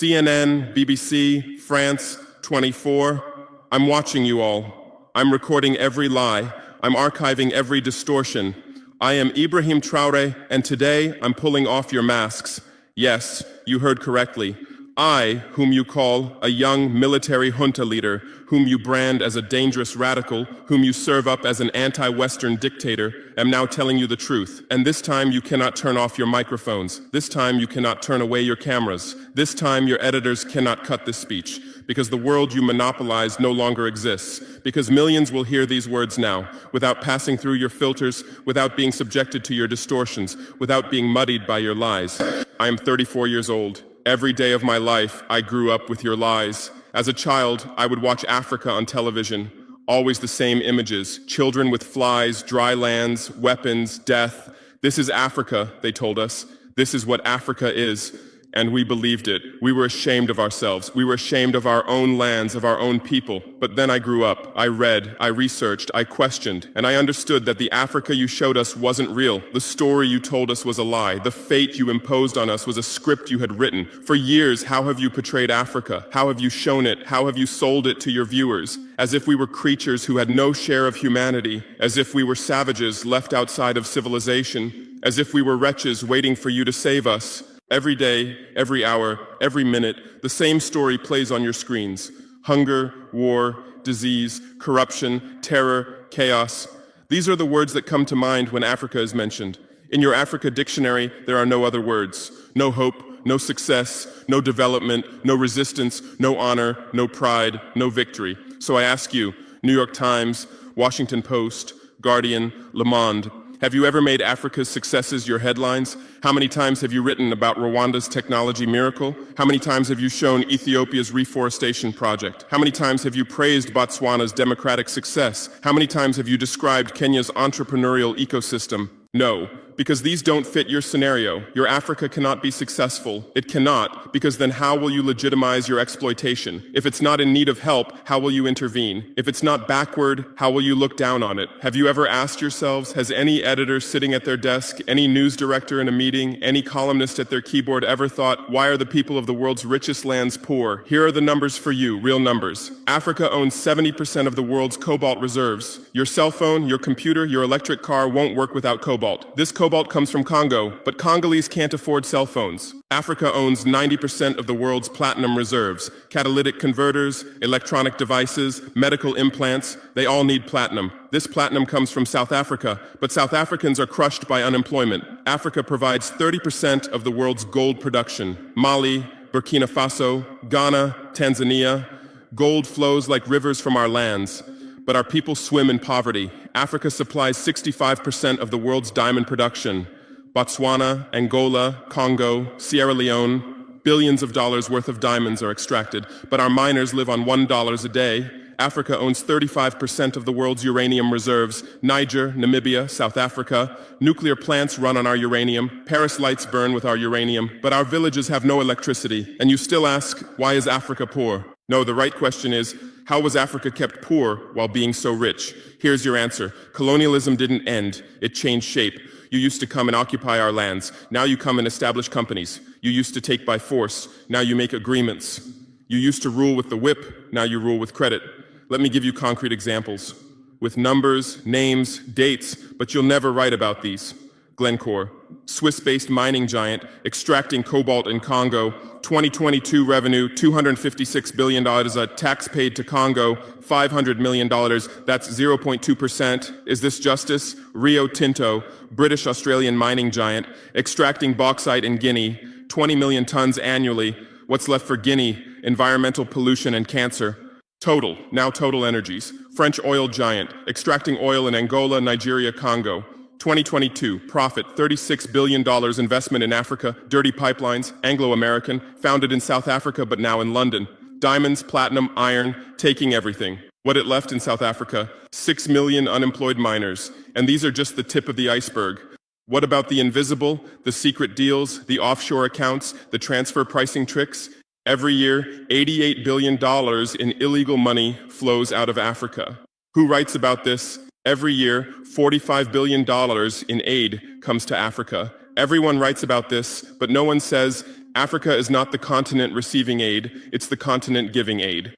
CNN, BBC, France, 24. I'm watching you all. I'm recording every lie. I'm archiving every distortion. I am Ibrahim Traoré, and today I'm pulling off your masks. Yes, you heard correctly. I, whom you call a young military junta leader, whom you brand as a dangerous radical, whom you serve up as an anti-Western dictator, am now telling you the truth. And this time you cannot turn off your microphones. This time you cannot turn away your cameras. This time your editors cannot cut this speech, because the world you monopolize no longer exists, because millions will hear these words now, without passing through your filters, without being subjected to your distortions, without being muddied by your lies. I am 34 years old. Every day of my life, I grew up with your lies. As a child, I would watch Africa on television. Always the same images. Children with flies, dry lands, weapons, death. This is Africa, they told us. This is what Africa is. And we believed it. We were ashamed of ourselves. We were ashamed of our own lands, of our own people. But then I grew up. I read, I researched, I questioned, and I understood that the Africa you showed us wasn't real. The story you told us was a lie. The fate you imposed on us was a script you had written. For years, how have you portrayed Africa? How have you shown it? How have you sold it to your viewers? As if we were creatures who had no share of humanity, as if we were savages left outside of civilization, as if we were wretches waiting for you to save us. Every day, every hour, every minute, the same story plays on your screens. Hunger, war, disease, corruption, terror, chaos. These are the words that come to mind when Africa is mentioned. In your Africa dictionary, there are no other words. No hope, no success, no development, no resistance, no honor, no pride, no victory. So I ask you, New York Times, Washington Post, Guardian, Le Monde, have you ever made Africa's successes your headlines? How many times have you written about Rwanda's technology miracle? How many times have you shown Ethiopia's reforestation project? How many times have you praised Botswana's democratic success? How many times have you described Kenya's entrepreneurial ecosystem? No, because these don't fit your scenario. Your Africa cannot be successful. It cannot, because then how will you legitimize your exploitation? If it's not in need of help, how will you intervene? If it's not backward, how will you look down on it? Have you ever asked yourselves, has any editor sitting at their desk, any news director in a meeting, any columnist at their keyboard ever thought, why are the people of the world's richest lands poor? Here are the numbers for you, real numbers. Africa owns 70% of the world's cobalt reserves. Your cell phone, your computer, your electric car won't work without cobalt. This cobalt comes from Congo, but Congolese can't afford cell phones. Africa owns 90% of the world's platinum reserves. Catalytic converters, electronic devices, medical implants, they all need platinum. This platinum comes from South Africa, but South Africans are crushed by unemployment. Africa provides 30% of the world's gold production. Mali, Burkina Faso, Ghana, Tanzania. Gold flows like rivers from our lands, but our people swim in poverty. Africa supplies 65% of the world's diamond production. Botswana, Angola, Congo, Sierra Leone, billions of dollars worth of diamonds are extracted, but our miners live on $1 a day. Africa owns 35% of the world's uranium reserves. Niger, Namibia, South Africa. Nuclear plants run on our uranium. Paris lights burn with our uranium, but our villages have no electricity. And you still ask, why is Africa poor? No, the right question is, how was Africa kept poor while being so rich? Here's your answer. Colonialism didn't end. It changed shape. You used to come and occupy our lands. Now you come and establish companies. You used to take by force. Now you make agreements. You used to rule with the whip. Now you rule with credit. Let me give you concrete examples. With numbers, names, dates, but you'll never write about these. Glencore, Swiss-based mining giant, extracting cobalt in Congo. 2022 revenue, $256 billion. Tax paid to Congo, $500 million. That's 0.2%. Is this justice? Rio Tinto, British-Australian mining giant, extracting bauxite in Guinea, 20 million tons annually. What's left for Guinea? Environmental pollution and cancer. Total, now Total Energies, French oil giant, extracting oil in Angola, Nigeria, Congo. 2022, profit, $36 billion investment in Africa, dirty pipelines, Anglo-American, founded in South Africa but now in London. Diamonds, platinum, iron, taking everything. What it left in South Africa, 6 million unemployed miners. And these are just the tip of the iceberg. What about the invisible, the secret deals, the offshore accounts, the transfer pricing tricks? Every year, $88 billion in illegal money flows out of Africa. Who writes about this? Every year, $45 billion in aid comes to Africa. Everyone writes about this, but no one says Africa is not the continent receiving aid, it's the continent giving aid.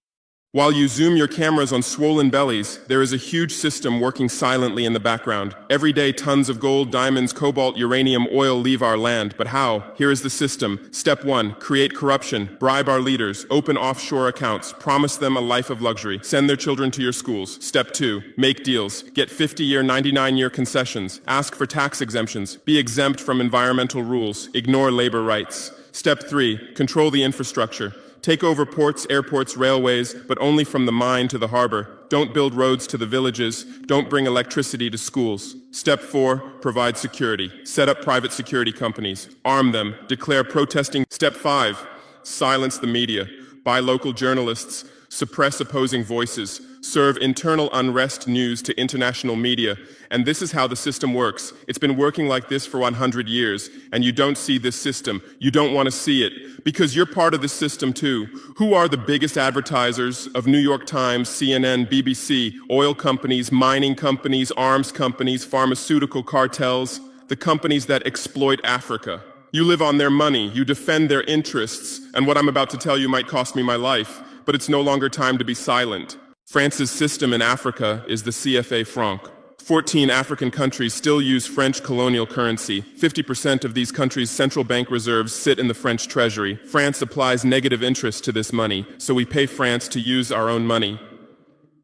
While you zoom your cameras on swollen bellies, there is a huge system working silently in the background. Every day, tons of gold, diamonds, cobalt, uranium, oil leave our land. But how? Here is the system. Step 1, create corruption, bribe our leaders, open offshore accounts, promise them a life of luxury, send their children to your schools. Step 2, make deals, get 50-year, 99-year concessions, ask for tax exemptions, be exempt from environmental rules, ignore labor rights. Step 3, control the infrastructure. Take over ports, airports, railways, but only from the mine to the harbor. Don't build roads to the villages. Don't bring electricity to schools. Step 4, provide security. Set up private security companies. Arm them. Declare protesting. Step 5, silence the media. Buy local journalists. Suppress opposing voices. Serve internal unrest news to international media. And this is how the system works. It's been working like this for 100 years, and you don't see this system. You don't want to see it, because you're part of this system too. Who are the biggest advertisers of New York Times, CNN, BBC, oil companies, mining companies, arms companies, pharmaceutical cartels, the companies that exploit Africa? You live on their money, you defend their interests, and what I'm about to tell you might cost me my life, but it's no longer time to be silent. France's system in Africa is the CFA franc. 14 African countries still use French colonial currency. 50% of these countries' central bank reserves sit in the French treasury. France applies negative interest to this money, so we pay France to use our own money.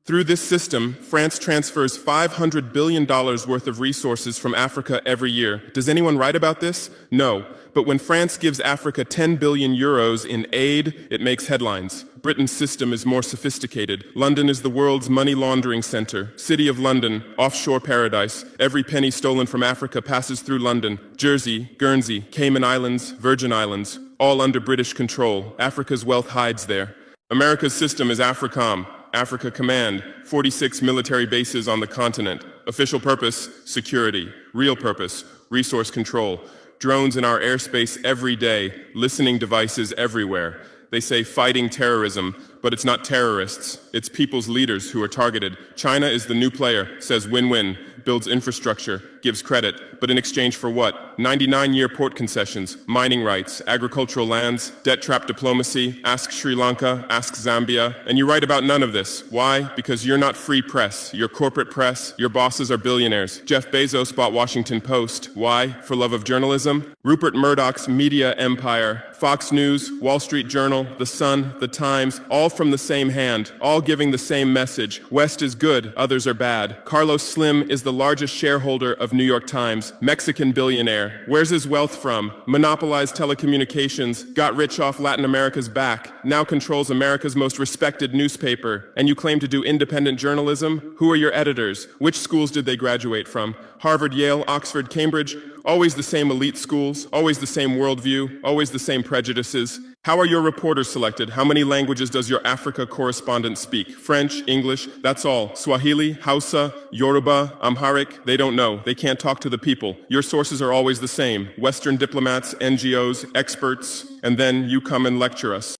Through this system, France transfers $500 billion worth of resources from Africa every year. Does anyone write about this? No. But when France gives Africa 10 billion euros in aid, it makes headlines. Britain's system is more sophisticated. London is the world's money laundering center. City of London, offshore paradise. Every penny stolen from Africa passes through London. Jersey, Guernsey, Cayman Islands, Virgin Islands, all under British control. Africa's wealth hides there. America's system is AFRICOM, Africa Command, 46 military bases on the continent. Official purpose, security. Real purpose, resource control. Drones in our airspace every day, listening devices everywhere. They say fighting terrorism, but it's not terrorists. It's people's leaders who are targeted. China is the new player, says win-win, builds infrastructure, gives credit, but in exchange for what? 99-year port concessions, mining rights, agricultural lands, debt-trap diplomacy, ask Sri Lanka, ask Zambia, and you write about none of this. Why? Because you're not free press. You're corporate press. Your bosses are billionaires. Jeff Bezos bought Washington Post. Why? For love of journalism? Rupert Murdoch's media empire, Fox News, Wall Street Journal, The Sun, The Times, all from the same hand, all giving the same message. West is good, others are bad. Carlos Slim is the largest shareholder of New York Times, Mexican billionaire. Where's his wealth from? Monopolized telecommunications, got rich off Latin America's back, now controls America's most respected newspaper. And you claim to do independent journalism? Who are your editors? Which schools did they graduate from? Harvard, Yale, Oxford, Cambridge? Always the same elite schools, always the same worldview, always the same prejudices. How are your reporters selected? How many languages does your Africa correspondent speak? French, English, that's all. Swahili, Hausa, Yoruba, Amharic, they don't know. They can't talk to the people. Your sources are always the same. Western diplomats, NGOs, experts, and then you come and lecture us.